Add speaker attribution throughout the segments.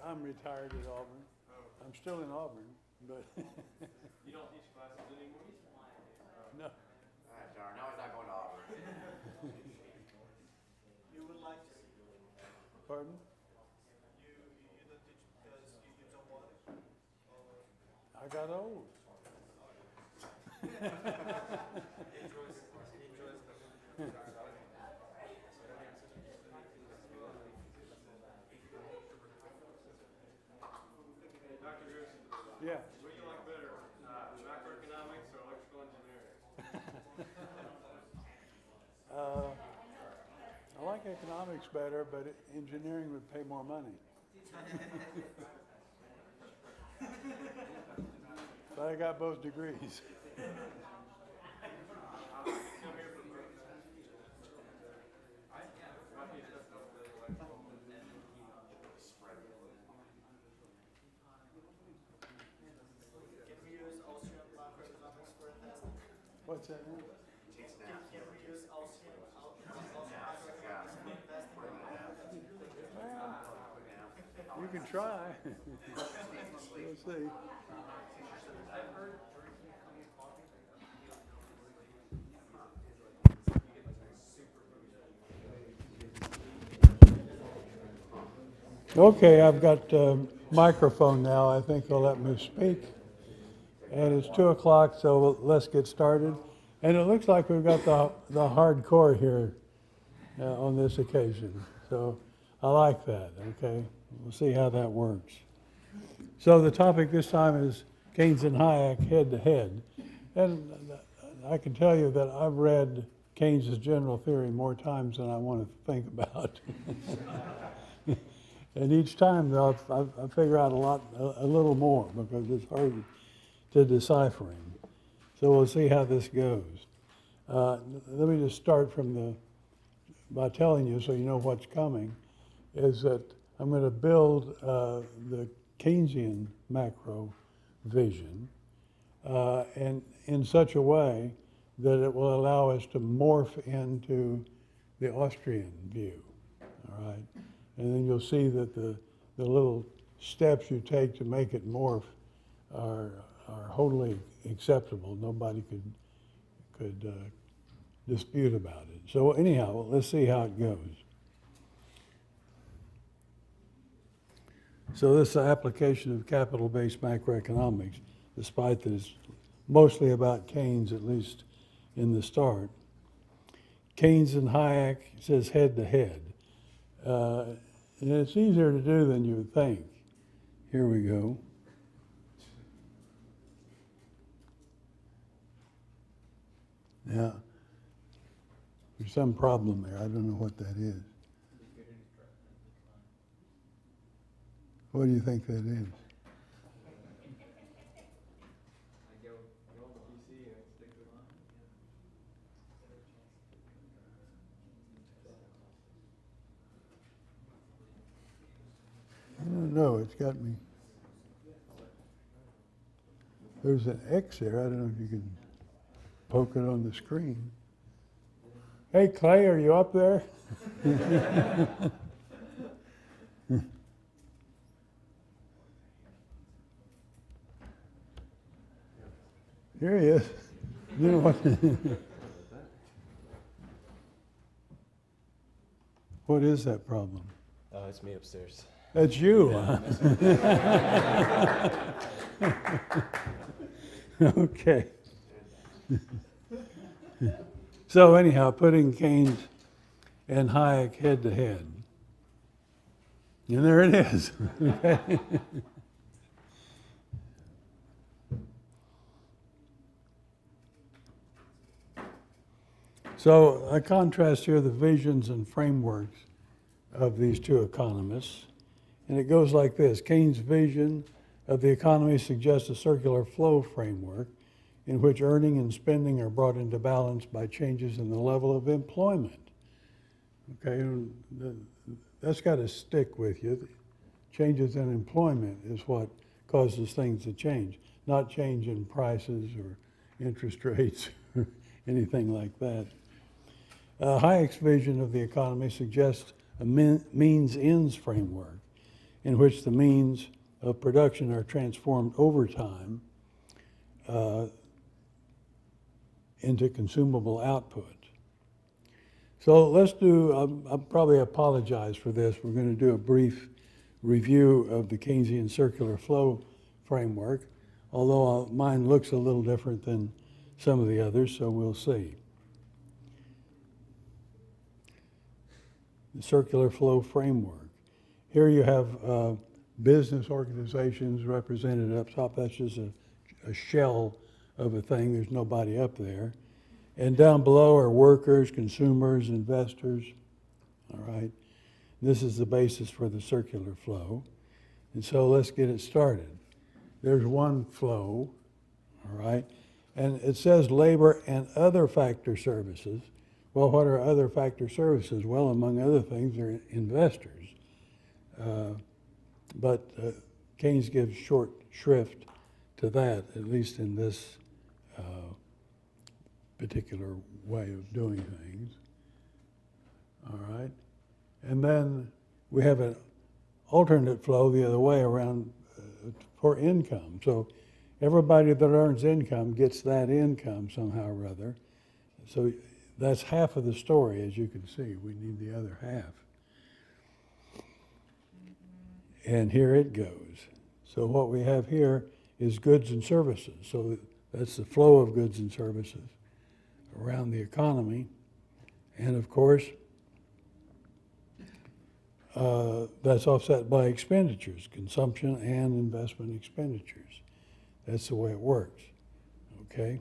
Speaker 1: I'm retired at Auburn. I'm still in Auburn, but
Speaker 2: You don't teach classes anymore?
Speaker 1: no.
Speaker 3: Ah, darn, now he's not going to Auburn.
Speaker 4: You would like to.
Speaker 1: Pardon?
Speaker 4: You don't teach because you don't want it? Or
Speaker 1: I got old.
Speaker 2: Dr. Garrison,
Speaker 1: Yeah.
Speaker 2: what do you like better, macroeconomics or electrical engineering?
Speaker 1: I like economics better, but engineering would pay more money. But I got both degrees.
Speaker 4: can we use Austrian macroeconomics for investing?
Speaker 1: What's that?
Speaker 4: Can we use Austrian macroeconomics for investing?
Speaker 1: Well, you can try. We'll see. Okay, I've got microphone now. I think they'll let me speak. And it's 2 o'clock, so let's get started. And it looks like we've got the hardcore here on this occasion. So I like that, okay? We'll see how that works. So the topic this time is Keynes and Hayek head to head. And I can tell you that I've read Keynes' general theory more times than I want to think about. And each time I figure out a little more because it's hard to decipher him. So we'll see how this goes. Let me just start by telling you so you know what's coming, is that I'm going to build the Keynesian macro vision and in such a way that it will allow us to morph into the Austrian view, all right? And then you'll see that the little steps you take to make it morph are wholly acceptable. Nobody could dispute about it. So anyhow, let's see how it goes. So this is the application of capital-based macroeconomics, despite that it's mostly about Keynes, at least in the start. Keynes and Hayek says head to head. And it's easier to do than you would think. Here we go. Yeah. There's some problem there. I don't know what that is. What do you think that is? I don't know. It's got me. There's an X there. I don't know if you can poke it on the screen. Hey, Clay, are you up there? Here he is. You know what? What is that problem?
Speaker 5: It's me upstairs.
Speaker 1: That's you, huh? Okay. So anyhow, putting Keynes and Hayek head to head. And there it is. Okay. So I contrast here the visions and frameworks of these two economists. And it goes like this. Keynes' vision of the economy suggests a circular flow framework in which earning and spending are brought into balance by changes in the level of employment. Okay, that's got to stick with you. Changes in employment is what causes things to change, not change in prices or interest rates or anything like that. Hayek's vision of the economy suggests a means-ends framework in which the means of production are transformed over time into consumable output. So let's do, I'll probably apologize for this. We're going to do a brief review of the Keynesian circular flow framework, although mine looks a little different than some of the others, so we'll see. The circular flow framework. Here you have business organizations represented up top. That's just a shell of a thing. There's nobody up there. And down below are workers, consumers, investors. All right. This is the basis for the circular flow. And so let's get it started. There's one flow, all right? And it says labor and other factor services. Well, what are other factor services? Well, among other things, they're investors. But Keynes gives short shrift to that, at least in this particular way of doing things. All right? And then we have an alternate flow the other way around for income. So everybody that earns income gets that income somehow or other. So that's half of the story, as you can see. We need the other half. And here it goes. So what we have here is goods and services. So that's the flow of goods and services around the economy. And of course, that's offset by expenditures, consumption and investment expenditures. That's the way it works, okay?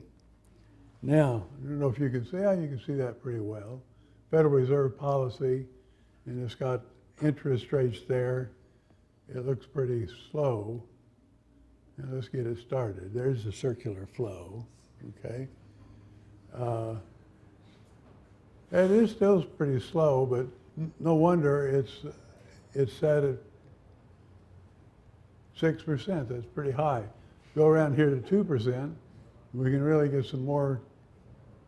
Speaker 1: Now, I don't know if you can see, you can see that pretty well. Federal Reserve policy, and it's got interest rates there. It looks pretty slow. Now let's get it started. There's the circular flow, okay? It is still pretty slow, but no wonder it's set at 6%. That's pretty high. Go around here to 2%, we can really get some more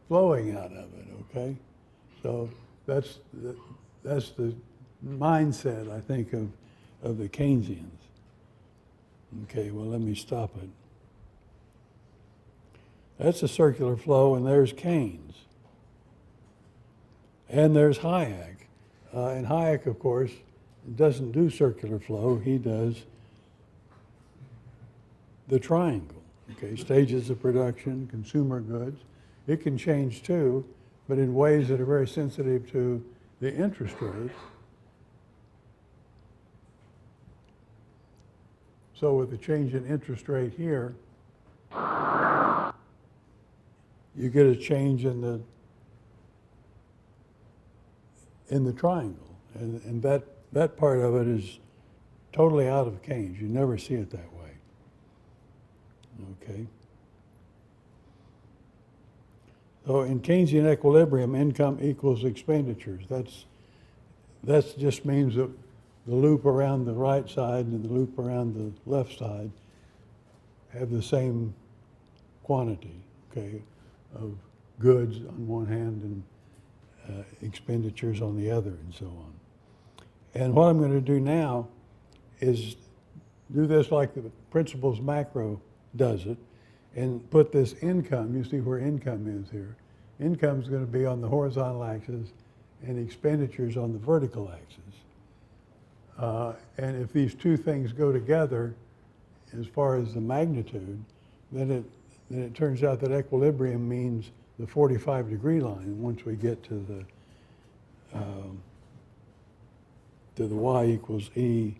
Speaker 1: flowing out of it, okay? So that's the mindset, I think, of the Keynesians. Okay, well, let me stop it. That's a circular flow, and there's Keynes. And there's Hayek. And Hayek, of course, doesn't do circular flow. He does the triangle, okay? Stages of production, consumer goods. It can change too, but in ways that are very sensitive to the interest rate. So with the change in interest rate here, you get a change in the triangle. And that part of it is totally out of Keynes. You never see it that way. Okay? So in Keynesian equilibrium, income equals expenditures. That just means that the loop around the right side and the loop around the left side have the same quantity, okay, of goods on one hand and expenditures on the other, and so on. And what I'm going to do now is do this like the principles macro does it, and put this income, you see where income is here. Income is going to be on the horizontal axis and expenditures on the vertical axis. And if these two things go together, as far as the magnitude, then it turns out that equilibrium means the 45-degree line once we get to the y equals e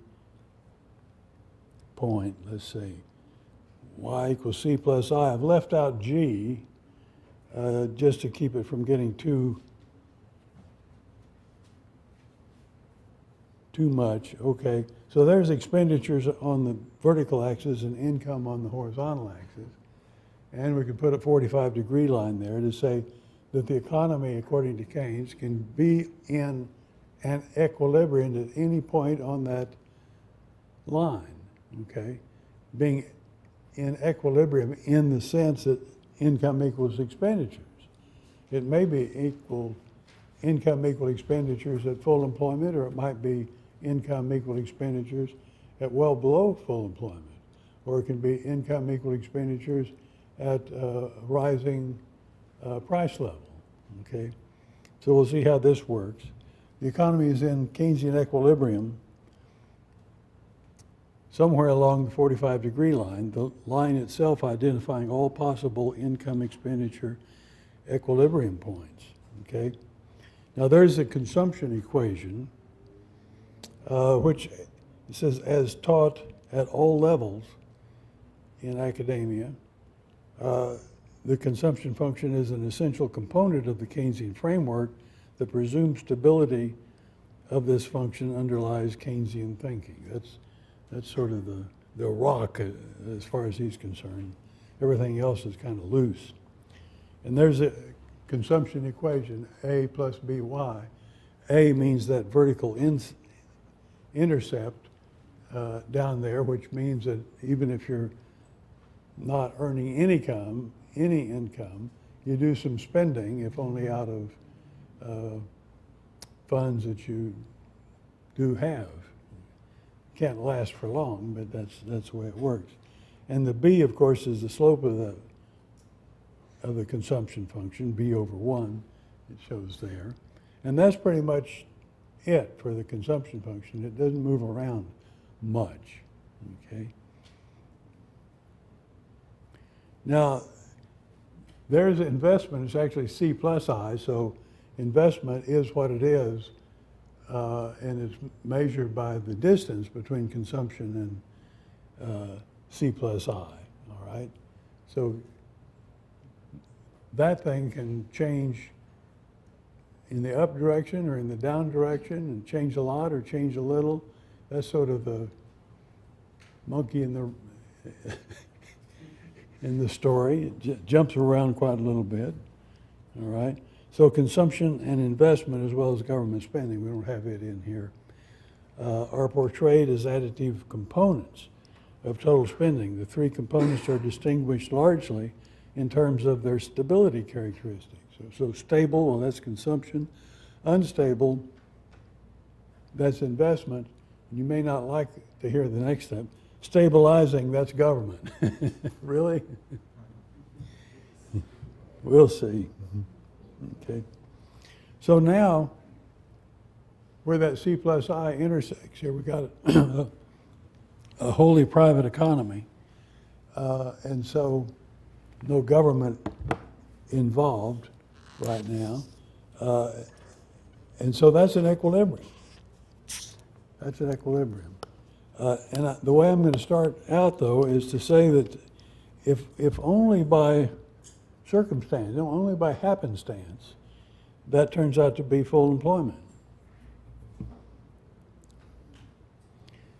Speaker 1: point. Let's see, y equals c plus I. I've left out g just to keep it from getting too much. Okay, so there's expenditures on the vertical axis and income on the horizontal axis. And we can put a 45-degree line there to say that the economy, according to Keynes, can be in an equilibrium at any point on that line, okay? Being in equilibrium in the sense that income equals expenditures. It may be income equal expenditures at full employment, or it might be income equal expenditures at well below full employment, or it can be income equal expenditures at rising price level, okay? So we'll see how this works. The economy is in Keynesian equilibrium somewhere along the 45-degree line, the line itself identifying all possible income expenditure equilibrium points, okay? Now there's a consumption equation, which says as taught at all levels in academia, the consumption function is an essential component of the Keynesian framework that presumes stability of this function underlies Keynesian thinking. That's sort of the rock as far as he's concerned. Everything else is kind of loose. And there's a consumption equation, A plus BY. A means that vertical intercept down there, which means that even if you're not earning any income, you do some spending, if only out of funds that you do have. Can't last for long, but that's the way it works. And the B, of course, is the slope of the consumption function, B over 1, it shows there. And that's pretty much it for the consumption function. It doesn't move around much, okay? Now, there's investment. It's actually C plus I, so investment is what it is, and it's measured by the distance between consumption and C plus I, all right? So that thing can change in the up direction or in the down direction, and change a lot or change a little. That's sort of the monkey in the in the story. It jumps around quite a little bit, all right? So consumption and investment, as well as government spending, we don't have it in here, are portrayed as additive components of total spending. The three components are distinguished largely in terms of their stability characteristics. So stable, well, that's consumption. Unstable, that's investment. You may not like to hear the next step. Stabilizing, that's government. Really? We'll see. Okay. So now, where that C plus I intersects, here we got a wholly private economy, and so no government involved right now, and so that's an equilibrium. That's an equilibrium. The way I'm going to start out, though, is to say that if only by circumstance, only by happenstance, that turns out to be full employment.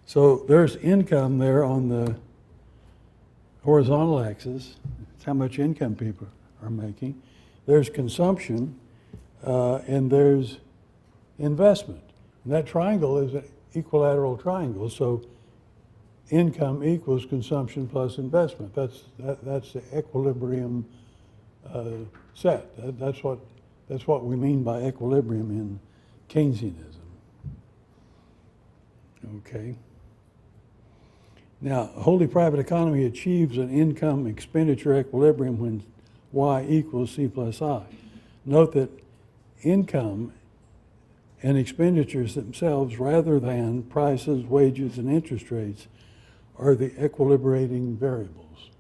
Speaker 1: So there's income there on the horizontal axis. It's how much income people are making. There's consumption, and there's investment. And that triangle is an equilateral triangle, so income equals consumption plus investment. That's the equilibrium set. That's what we mean by equilibrium in Keynesianism. Okay. Now, a wholly private economy achieves an income expenditure equilibrium when Y equals C plus I. Note that income and expenditures themselves, rather than prices, wages, and interest rates, are the equilibrating variables.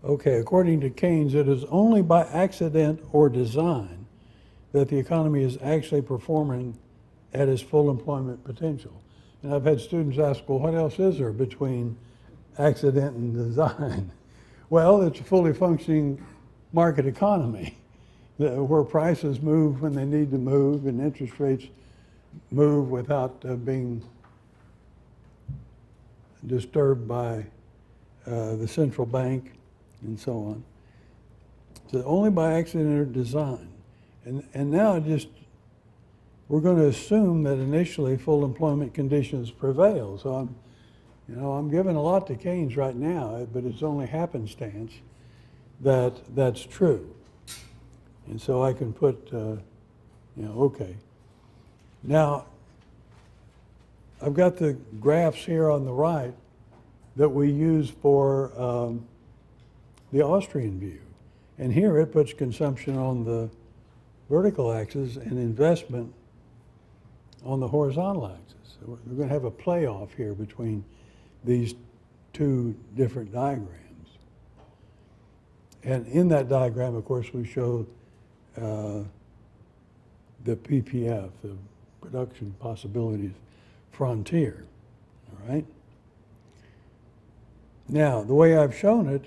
Speaker 1: Okay, according to Keynes, it is only by accident or design that the economy is actually performing at its full employment potential. And I've had students ask, well, what else is there between accident and design? Well, it's a fully functioning market economy where prices move when they need to move and interest rates move without being disturbed by the central bank and so on. So only by accident or design. And now we're going to assume that initially full employment conditions prevail. So I'm giving a lot to Keynes right now, but it's only happenstance that that's true. And so I can put Okay. Now, I've got the graphs here on the right that we use for the Austrian view. And here it puts consumption on the vertical axis and investment on the horizontal axis. So we're going to have a playoff here between these two different diagrams. And in that diagram, of course, we show the PPF, the production possibilities frontier, all right? Now, the way I've shown it,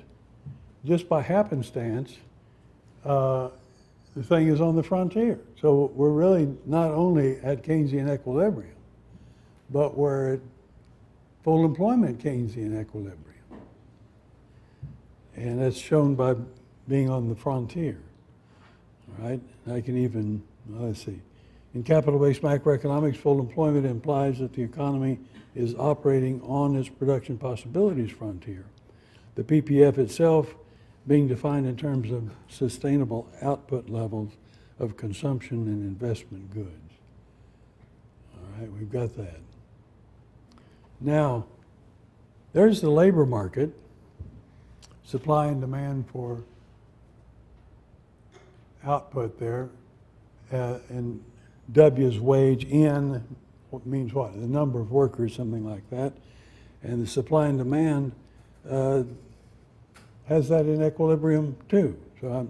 Speaker 1: just by happenstance, the thing is on the frontier. So we're really not only at Keynesian equilibrium, but we're at full employment Keynesian equilibrium. And that's shown by being on the frontier, all right? I can even, let's see. In capital-based macroeconomics, full employment implies that the economy is operating on its production possibilities frontier. The PPF itself being defined in terms of sustainable output levels of consumption and investment goods. All right, we've got that. Now, there's the labor market, supply and demand for output there, and W's wage in what means what? The number of workers, something like that. And the supply and demand has that in equilibrium too. So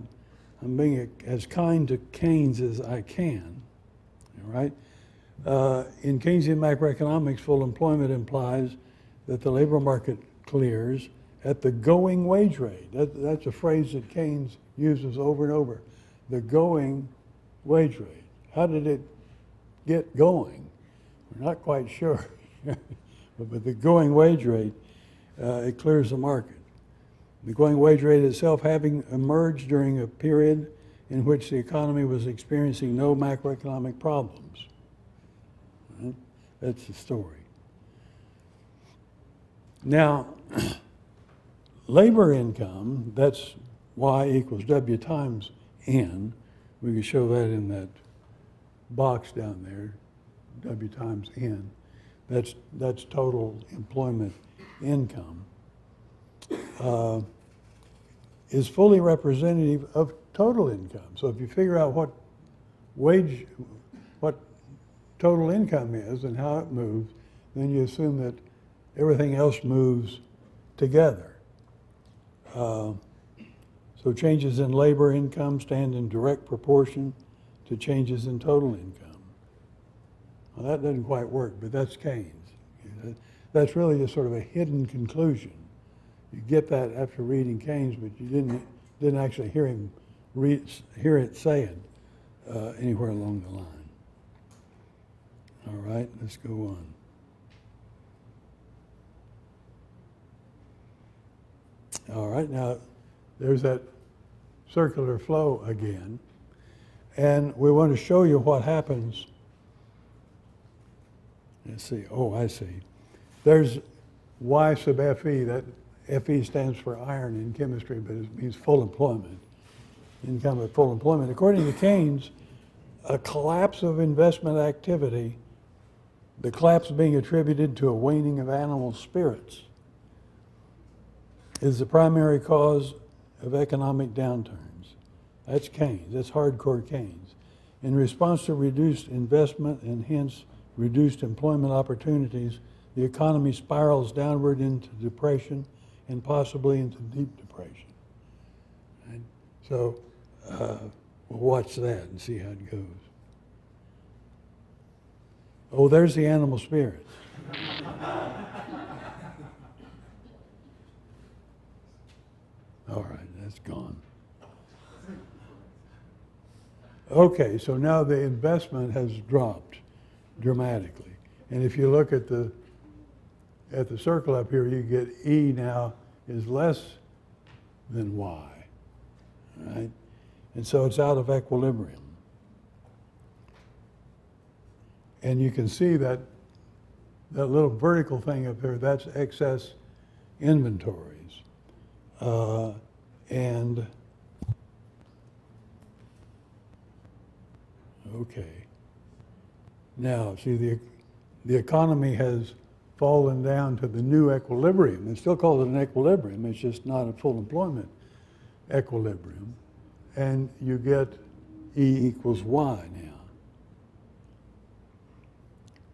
Speaker 1: I'm being as kind to Keynes as I can, all right? In Keynesian macroeconomics, full employment implies that the labor market clears at the going wage rate. That's a phrase that Keynes uses over and over. The going wage rate. How did it get going? We're not quite sure. But the going wage rate, it clears the market. The going wage rate itself having emerged during a period in which the economy was experiencing no macroeconomic problems. Right? That's the story. Now, labor income, that's Y equals W times N. We can show that in that box down there, W times N. That's total employment income. Is fully representative of total income. So if you figure out what total income is and how it moves, then you assume that everything else moves together. So changes in labor income stand in direct proportion to changes in total income. Well, that doesn't quite work, but that's Keynes. That's really just sort of a hidden conclusion. You get that after reading Keynes, but you didn't actually hear it say it anywhere along the line. All right, let's go on. All right, now there's that circular flow again, and we want to show you what happens. Let's see. Oh, I see. There's Y sub FE. That FE stands for iron in chemistry, but it means full employment, income at full employment. According to Keynes, a collapse of investment activity, the collapse being attributed to a waning of animal spirits, is the primary cause of economic downturns. That's Keynes. That's hardcore Keynes. In response to reduced investment and hence reduced employment opportunities, the economy spirals downward into depression and possibly into deep depression. Right? So we'll watch that and see how it goes. Oh, there's the animal spirits. All right, that's gone. Okay, so now the investment has dropped dramatically. And if you look at the circle up here, you get E now is less than Y, right? And so it's out of equilibrium. And you can see that little vertical thing up there, that's excess inventories. And Okay. Now, see, the economy has fallen down to the new equilibrium. It's still called an equilibrium. It's just not a full employment equilibrium. And you get E equals Y now.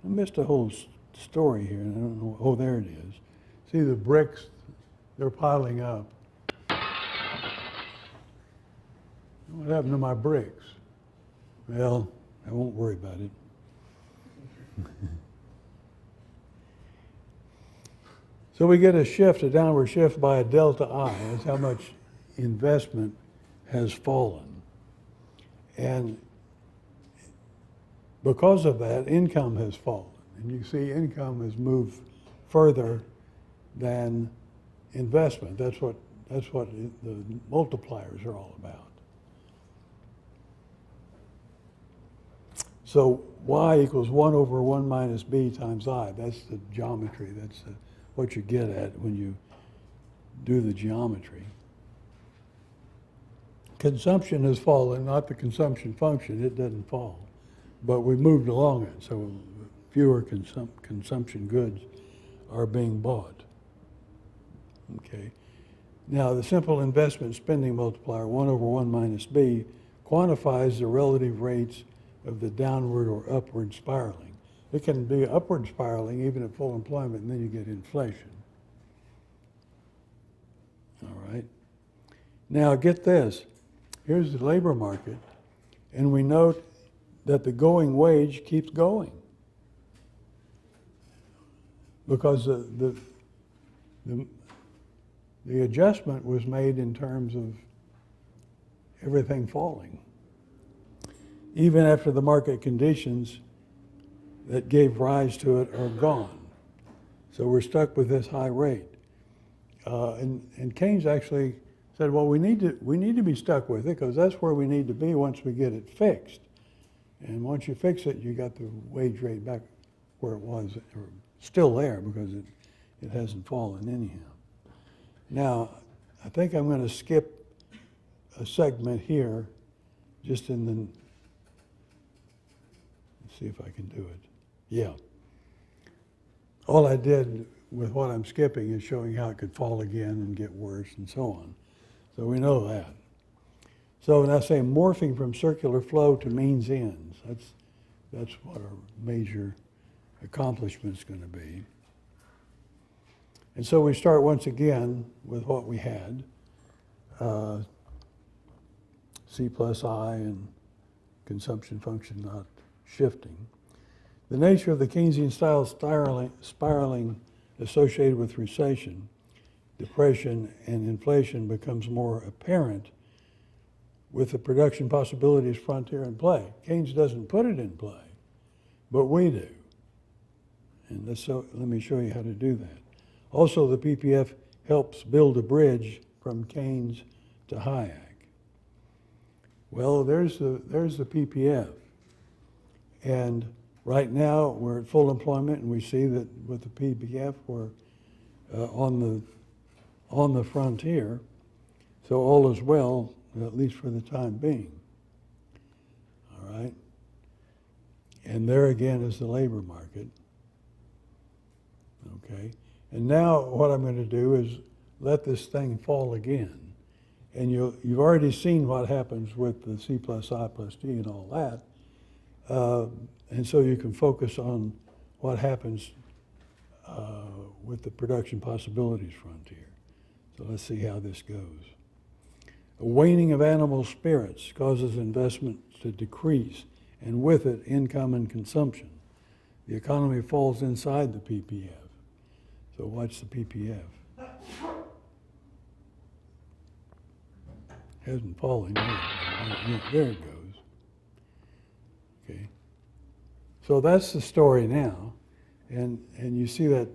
Speaker 1: I missed a whole story here, and I don't know. Oh, there it is. See the bricks, they're piling up. What happened to my bricks? Well, I won't worry about it. So we get a shift, a downward shift by a delta I. That's how much investment has fallen. And because of that, income has fallen. And you see income has moved further than investment. That's what the multipliers are all about. So y equals 1 over 1 minus b times I. That's the geometry. That's what you get at when you do the geometry. Consumption has fallen, not the consumption function. It doesn't fall. But we moved along it, so fewer consumption goods are being bought. Okay. Now, the simple investment spending multiplier, 1 over 1 minus b, quantifies the relative rates of the downward or upward spiraling. It can be upward spiraling even at full employment, and then you get inflation. All right. Now, get this. Here's the labor market, and we note that the going wage keeps going because the adjustment was made in terms of everything falling. Even after the market conditions that gave rise to it are gone. So we're stuck with this high rate. And Keynes actually said, well, we need to be stuck with it because that's where we need to be once we get it fixed. And once you fix it, you got the wage rate back where it was, or still there because it hasn't fallen anyhow. Now, I think I'm going to skip a segment here, just in the, let's see if I can do it. Yeah. All I did with what I'm skipping is showing how it could fall again and get worse and so on. So we know that. So now say morphing from circular flow to means ends. That's what our major accomplishment's going to be. And so we start once again with what we had, C plus I and consumption function not shifting. The nature of the Keynesian style spiraling associated with recession, depression, and inflation becomes more apparent with the production possibilities frontier in play. Keynes doesn't put it in play, but we do. And let me show you how to do that. Also, the PPF helps build a bridge from Keynes to Hayek. Well, there's the PPF. And right now, we're at full employment, and we see that with the PPF, we're on the frontier. So all is well, at least for the time being. All right? And there again is the labor market. Okay? And now what I'm going to do is let this thing fall again. And you've already seen what happens with the C plus I plus D and all that. And so you can focus on what happens with the production possibilities frontier. So let's see how this goes. A waning of animal spirits causes investment to decrease, and with it, income and consumption. The economy falls inside the PPF. So watch the PPF. Hasn't fallen yet. There it goes. Okay. So that's the story now. And you see that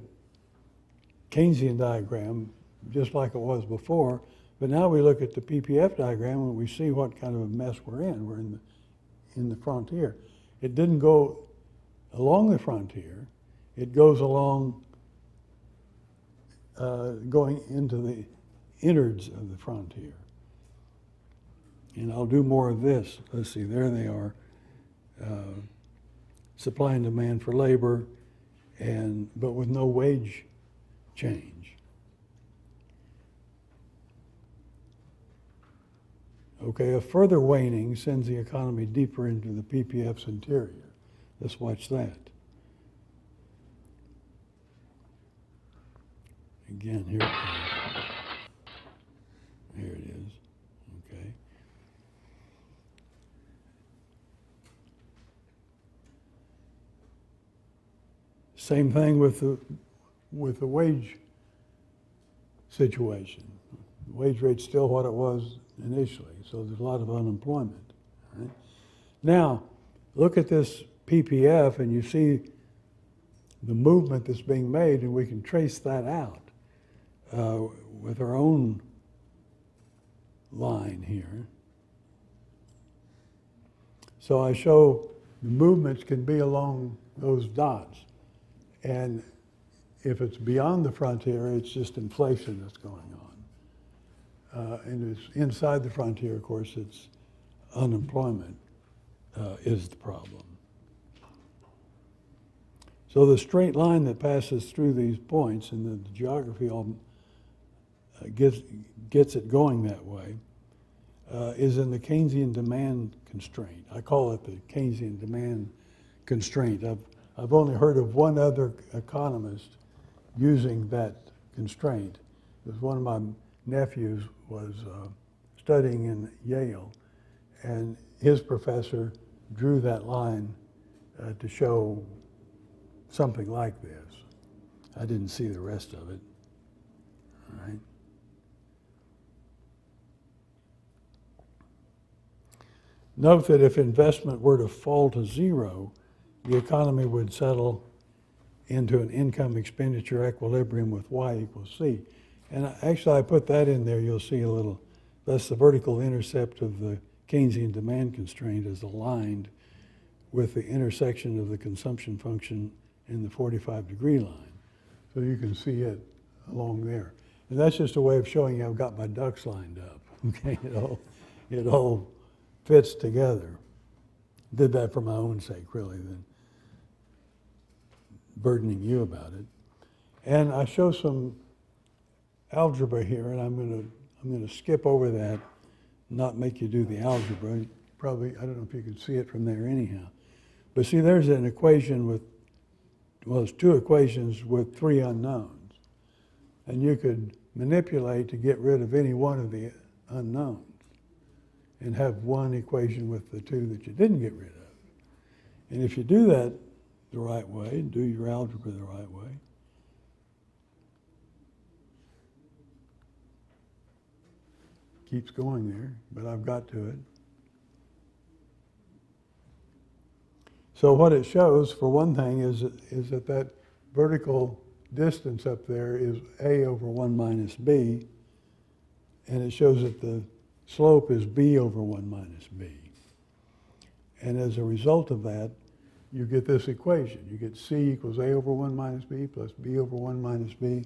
Speaker 1: Keynesian diagram just like it was before, but now we look at the PPF diagram and we see what kind of a mess we're in. We're in the frontier. It didn't go along the frontier. It goes along, going into the innards of the frontier. And I'll do more of this. Let's see, there they are. supply and demand for labor, but with no wage change. Okay, a further waning sends the economy deeper into the PPF's interior. Let's watch that. Again, here it comes. Here it is. Okay. Same thing with the wage situation. The wage rate's still what it was initially, so there's a lot of unemployment. Right? Now, look at this PPF and you see the movement that's being made, and we can trace that out with our own line here. So I show the movements can be along those dots. And if it's beyond the frontier, it's just inflation that's going on. And it's inside the frontier, of course, it's unemployment is the problem. So the straight line that passes through these points, and the geography all gets it going that way, is in the Keynesian demand constraint. I call it the Keynesian demand constraint. I've only heard of one other economist using that constraint. It was one of my nephews was studying in Yale, and his professor drew that line to show something like this. I didn't see the rest of it. All right. Note that if investment were to fall to zero, the economy would settle into an income expenditure equilibrium with Y equals C. And actually I put that in there, you'll see a little, that's the vertical intercept of the Keynesian demand constraint is aligned with the intersection of the consumption function in the 45-degree line. So you can see it along there. And that's just a way of showing you I've got my ducks lined up. Okay, it all fits together. Did that for my own sake, really, than burdening you about it. And I show some algebra here, and I'm gonna skip over that, not make you do the algebra. Probably, I don't know if you can see it from there anyhow. But see, there's an equation with, well, there's two equations with three unknowns. And you could manipulate to get rid of any one of the unknowns and have one equation with the two that you didn't get rid of. And if you do that the right way, do your algebra the right way, keeps going there, but I've got to it. So what it shows, for one thing, is that vertical distance up there is A over 1 minus B, and it shows that the slope is B over 1 minus B. And as a result of that, you get this equation. You get C equals A over 1 minus B plus B over 1 minus B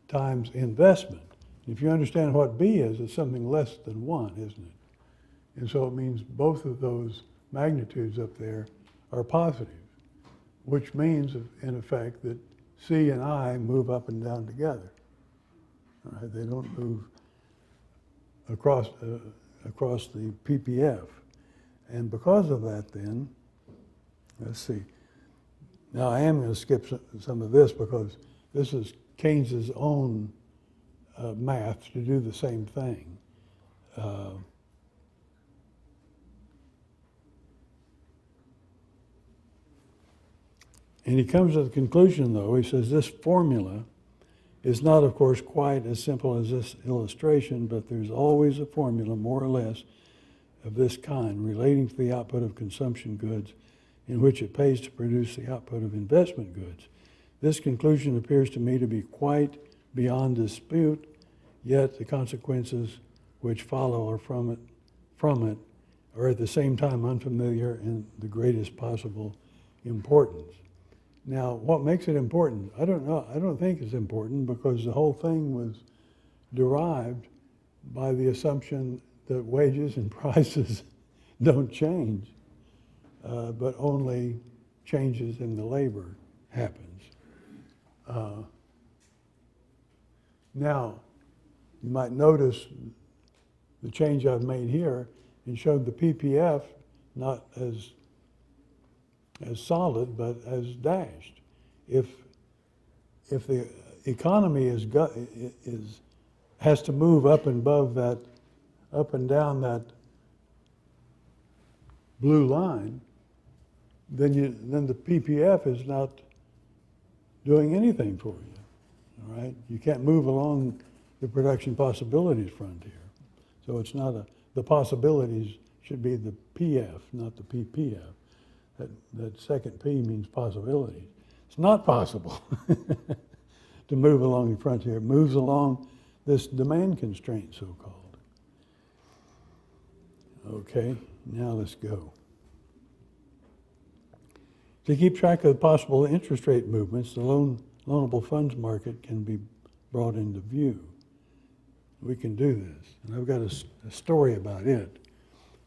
Speaker 1: times investment. If you understand what B is, it's something less than 1, isn't it? And so it means both of those magnitudes up there are positive, which means, in effect, that C and I move up and down together. All right? They don't move across the PPF. And because of that, then, let's see. Now, I am going to skip some of this because this is Keynes's own math to do the same thing. And he comes to the conclusion, though, he says this formula is not, of course, quite as simple as this illustration, but there's always a formula, more or less, of this kind relating to the output of consumption goods in which it pays to produce the output of investment goods. This conclusion appears to me to be quite beyond dispute, yet the consequences which follow are from it are at the same time unfamiliar and the greatest possible importance. Now, what makes it important? I don't know. I don't think it's important because the whole thing was derived by the assumption that wages and prices don't change. but only changes in the labor happens. Now, you might notice the change I've made here and showed the PPF not as solid, but as dashed. If the economy has to move up and above that, up and down that blue line, then the PPF is not doing anything for you. All right, you can't move along the production possibilities frontier. So it's not the possibilities should be the PF, not the PPF. That second P means possibilities. It's not possible to move along the frontier. It moves along this demand constraint, so-called. Okay, now let's go. To keep track of possible interest rate movements, the loanable funds market can be brought into view. We can do this, and I've got a story about it.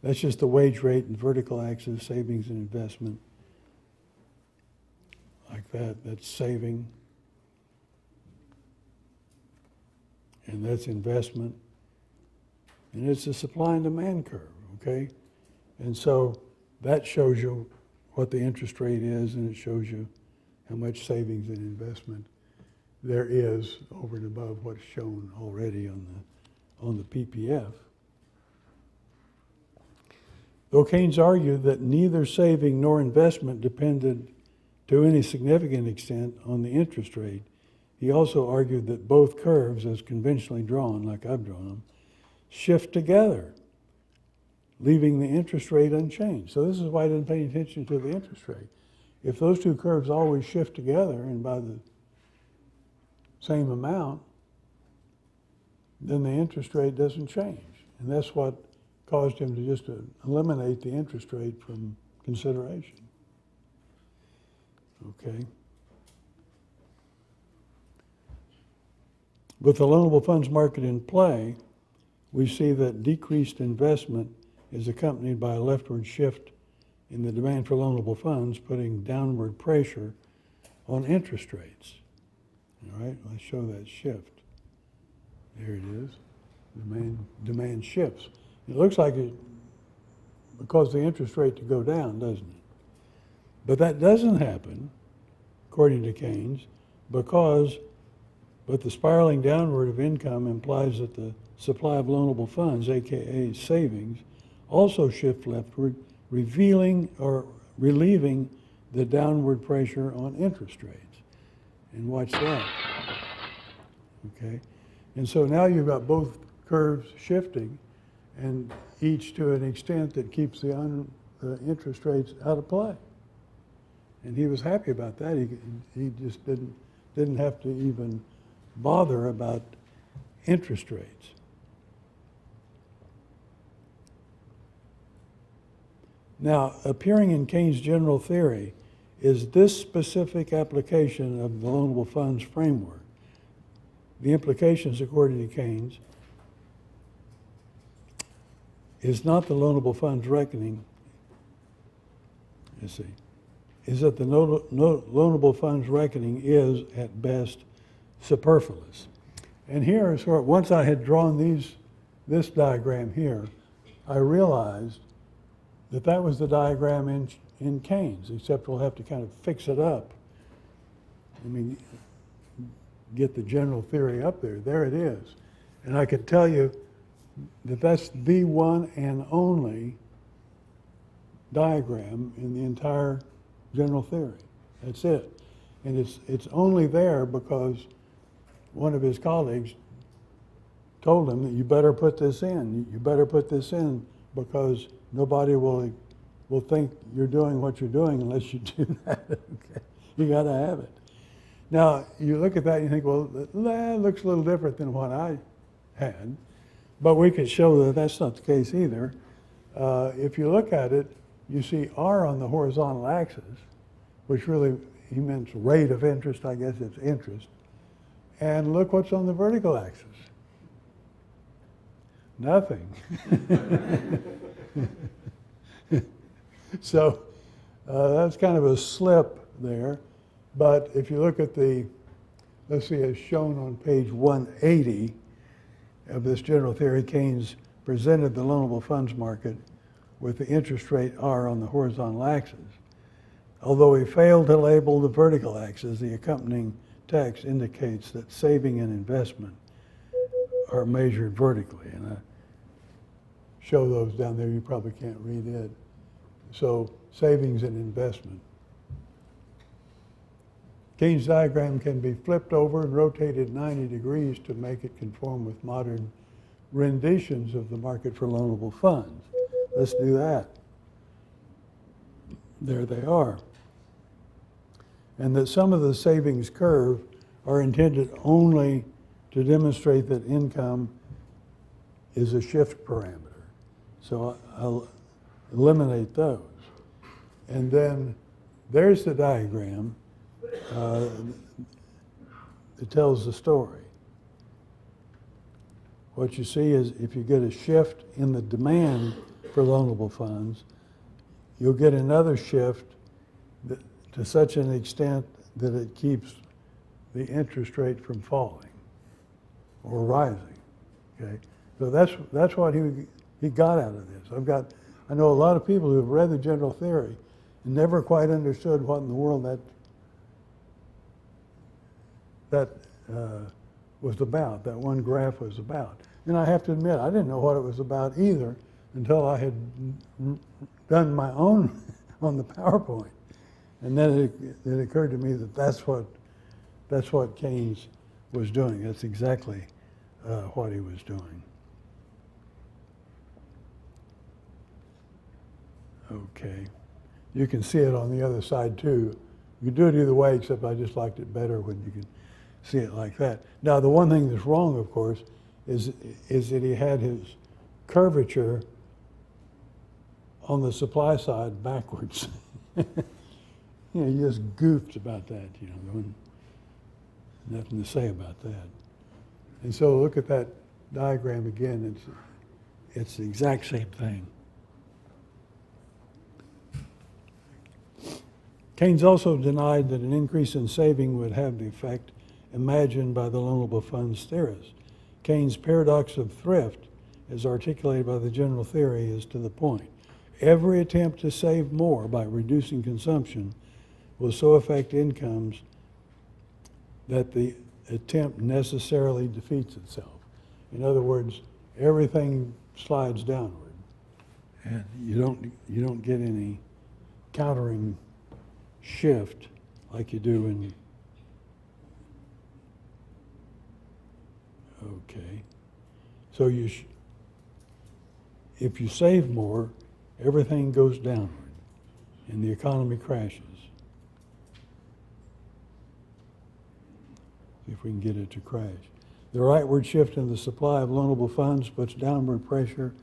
Speaker 1: That's just the wage rate and vertical axis, savings and investment. Like that, that's saving. And that's investment. And it's a supply and demand curve, okay? And so that shows you what the interest rate is, and it shows you how much savings and investment there is over and above what's shown already on the PPF. Though Keynes argued that neither saving nor investment depended to any significant extent on the interest rate, he also argued that both curves, as conventionally drawn, like I've drawn them, shift together, leaving the interest rate unchanged. So this is why I didn't pay attention to the interest rate. If those two curves always shift together and by the same amount, then the interest rate doesn't change. And that's what caused him to just eliminate the interest rate from consideration. Okay. With the loanable funds market in play, we see that decreased investment is accompanied by a leftward shift in the demand for loanable funds, putting downward pressure on interest rates. All right, let's show that shift. There it is. Demand shifts. It looks like it caused the interest rate to go down, doesn't it? But that doesn't happen, according to Keynes, but the spiraling downward of income implies that the supply of loanable funds, aka savings, also shift leftward, relieving the downward pressure on interest rates. And watch that. Okay? And so now you've got both curves shifting, and each to an extent that keeps the interest rates out of play. And he was happy about that. He just didn't have to even bother about interest rates. Now, appearing in Keynes' general theory is this specific application of the loanable funds framework. The implications, according to Keynes, is not the loanable funds reckoning, is that the loanable funds reckoning is, at best, superfluous. And here is where, once I had drawn this diagram here, I realized that was the diagram in Keynes, except we'll have to kind of fix it up. I mean, get the general theory up there. There it is. And I could tell you that that's the one and only diagram in the entire general theory. That's it. And it's only there because one of his colleagues told him that you better put this in. You better put this in because nobody will think you're doing what you're doing unless you do that. Okay? You got to have it. Now, you look at that and you think, well, that looks a little different than what I had. But we could show that that's not the case either. If you look at it, you see R on the horizontal axis, which really, he meant rate of interest, I guess it's interest. And look what's on the vertical axis. Nothing. So That's kind of a slip there, but if you look at the, let's see, as shown on page 180 of this general theory, Keynes presented the loanable funds market with the interest rate R on the horizontal axis. Although he failed to label the vertical axis, the accompanying text indicates that saving and investment are measured vertically. And I show those down there, you probably can't read it. So savings and investment. Keynes' diagram can be flipped over and rotated 90 degrees to make it conform with modern renditions of the market for loanable funds. Let's do that. There they are. And that some of the savings curve are intended only to demonstrate that income is a shift parameter. So I'll eliminate those. And then there's the diagram that tells the story. What you see is if you get a shift in the demand for loanable funds, you'll get another shift to such an extent that it keeps the interest rate from falling or rising. Okay, so that's what he got out of this. I know a lot of people who have read the general theory and never quite understood what in the world that was about, that one graph was about. And I have to admit, I didn't know what it was about either until I had done my own on the PowerPoint. And then it occurred to me that that's what Keynes was doing. That's exactly what he was doing. Okay. You can see it on the other side too. You can do it either way, except I just liked it better when you can see it like that. Now, the one thing that's wrong, of course, is that he had his curvature on the supply side backwards. You know, he just goofed about that, you know, nothing to say about that. And so look at that diagram again. It's the exact same thing. Keynes also denied that an increase in saving would have the effect imagined by the loanable funds theorists. Keynes' paradox of thrift, as articulated by the general theory, is to the point. Every attempt to save more by reducing consumption will so affect incomes that the attempt necessarily defeats itself. In other words, everything slides downward, and you don't get any countering shift like you do in. Okay, so if you save more, everything goes downward, and the economy crashes. See if we can get it to crash. The rightward shift in the supply of loanable funds puts downward pressure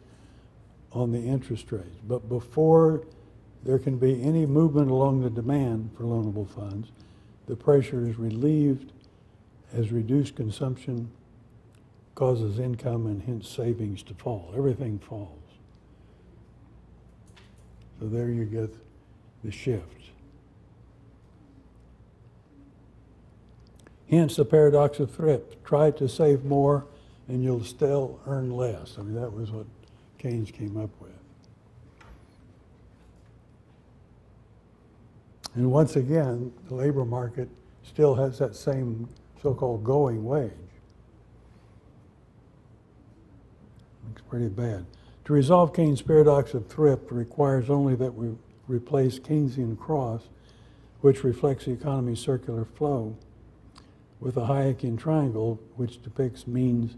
Speaker 1: on the interest rates. But before there can be any movement along the demand for loanable funds, the pressure is relieved as reduced consumption causes income and hence savings to fall. Everything falls. So there you get the shift. Hence the paradox of thrift. Try to save more and you'll still earn less. I mean, that was what Keynes came up with. And once again, the labor market still has that same so-called going wage. Looks pretty bad. To resolve Keynes' paradox of thrift requires only that we replace Keynesian cross, which reflects the economy's circular flow, with a Hayekian triangle, which depicts means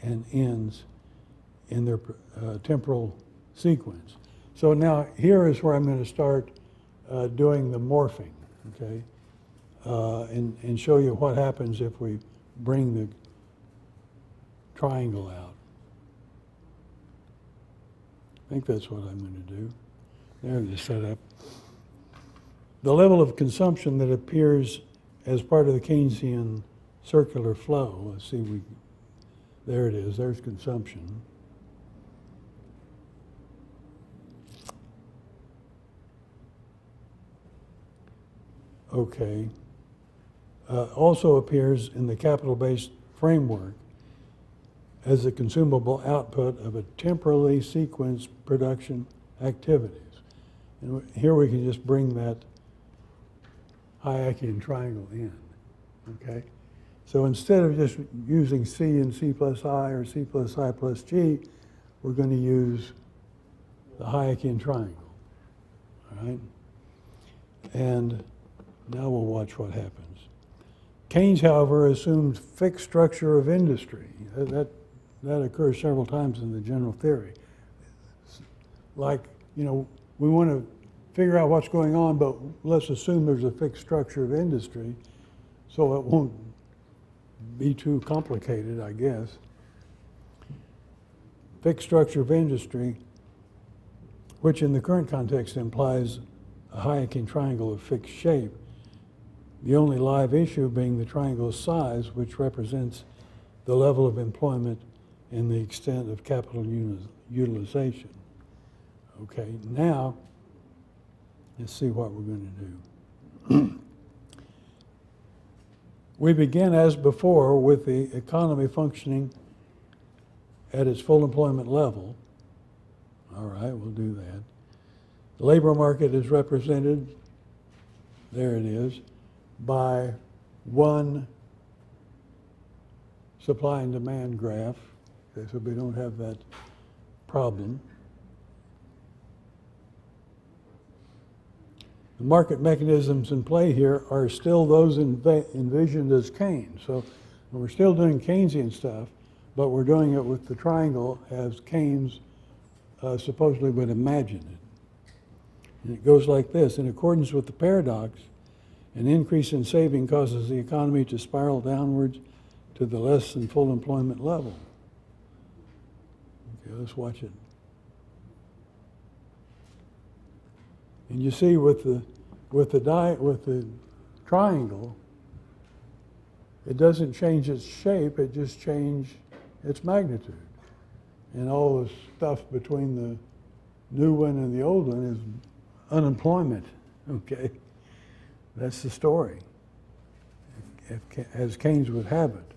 Speaker 1: and ends in their temporal sequence. So now here is where I'm going to start doing the morphing, okay? And show you what happens if we bring the triangle out. I think that's what I'm going to do. There's the setup. The level of consumption that appears as part of the Keynesian circular flow, let's see, there it is, there's consumption. okay, also appears in the capital-based framework as a consumable output of a temporally sequenced production activities. And here we can just bring that Hayekian triangle in, okay? So instead of just using C and C plus I or C plus I plus G, we're going to use the Hayekian triangle, all right? And now we'll watch what happens. Keynes, however, assumed fixed structure of industry. That occurs several times in the general theory. Like, you know, we want to figure out what's going on, but let's assume there's a fixed structure of industry so it won't be too complicated, I guess. Fixed structure of industry, which in the current context implies a Hayekian triangle of fixed shape, the only live issue being the triangle's size, which represents the level of employment and the extent of capital utilization. Okay, now let's see what we're going to do. We begin as before with the economy functioning at its full employment level. All right, we'll do that. The labor market is represented, there it is, by one supply and demand graph, okay, so we don't have that problem. The market mechanisms in play here are still those envisioned as Keynes. So we're still doing Keynesian stuff, but we're doing it with the triangle as Keynes supposedly would imagine it. And it goes like this: in accordance with the paradox, an increase in saving causes the economy to spiral downwards to the less than full employment level. Okay, let's watch it. And you see with the triangle, it doesn't change its shape, it just changes its magnitude. And all the stuff between the new one and the old one is unemployment, okay? That's the story, as Keynes would have it.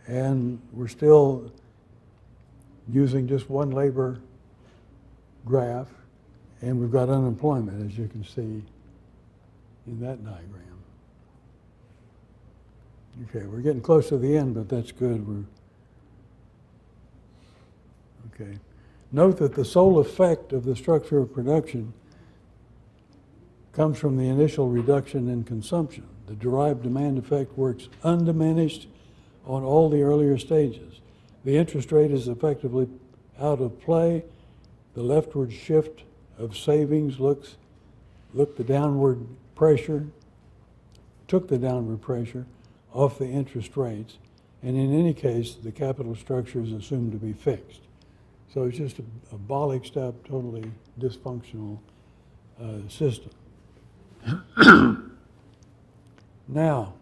Speaker 1: And we're still using just one labor graph, and we've got unemployment, as you can see in that diagram. Okay, we're getting close to the end, but that's good. Okay. Note that the sole effect of the structure of production comes from the initial reduction in consumption. The derived demand effect works undiminished on all the earlier stages. The interest rate is effectively out of play. The leftward shift of savings took the downward pressure off the interest rates, and in any case, the capital structure is assumed to be fixed. So it's just a bollocksed up, totally dysfunctional system. Now,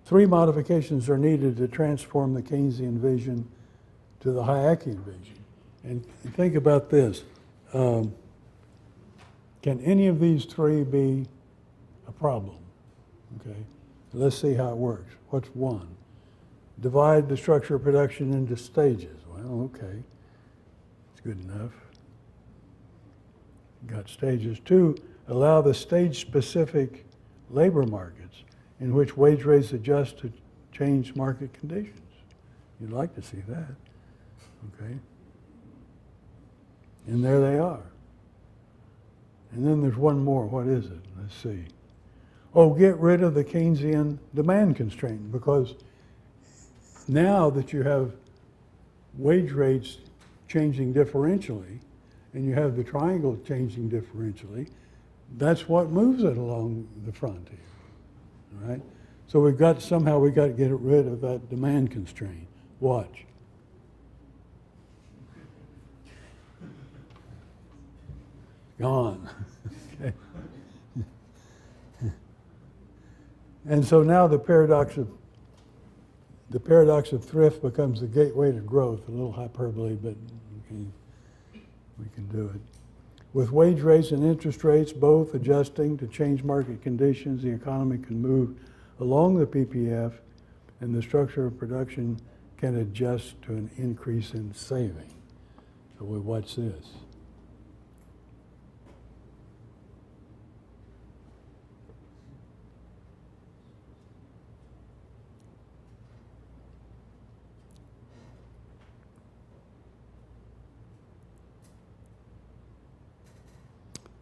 Speaker 1: three modifications are needed to transform the Keynesian vision to the Hayekian vision. And think about this. Can any of these three be a problem? Okay, let's see how it works. What's one? Divide the structure of production into stages. Well, okay, it's good enough. Got stages. Two, allow the stage-specific labor markets in which wage rates adjust to change market conditions. You'd like to see that, okay? And there they are. And then there's one more. What is it? Let's see. Oh, get rid of the Keynesian demand constraint, because now that you have wage rates changing differentially, and you have the triangle changing differentially, that's what moves it along the front here, all right? So somehow we got to get rid of that demand constraint. Watch. Gone. Okay. And so now the paradox of thrift becomes the gateway to growth. A little hyperbole, but we can do it. With wage rates and interest rates both adjusting to change market conditions, the economy can move along the PPF, and the structure of production can adjust to an increase in saving. So we watch this.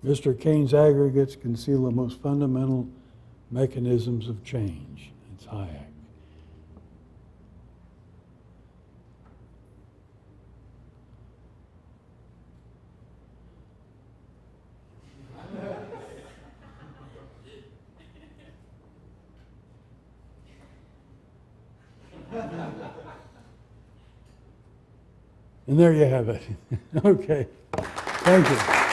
Speaker 1: Mr. Keynes' aggregates conceal the most fundamental mechanisms of change. It's Hayek. And there you have it. Okay. Thank you.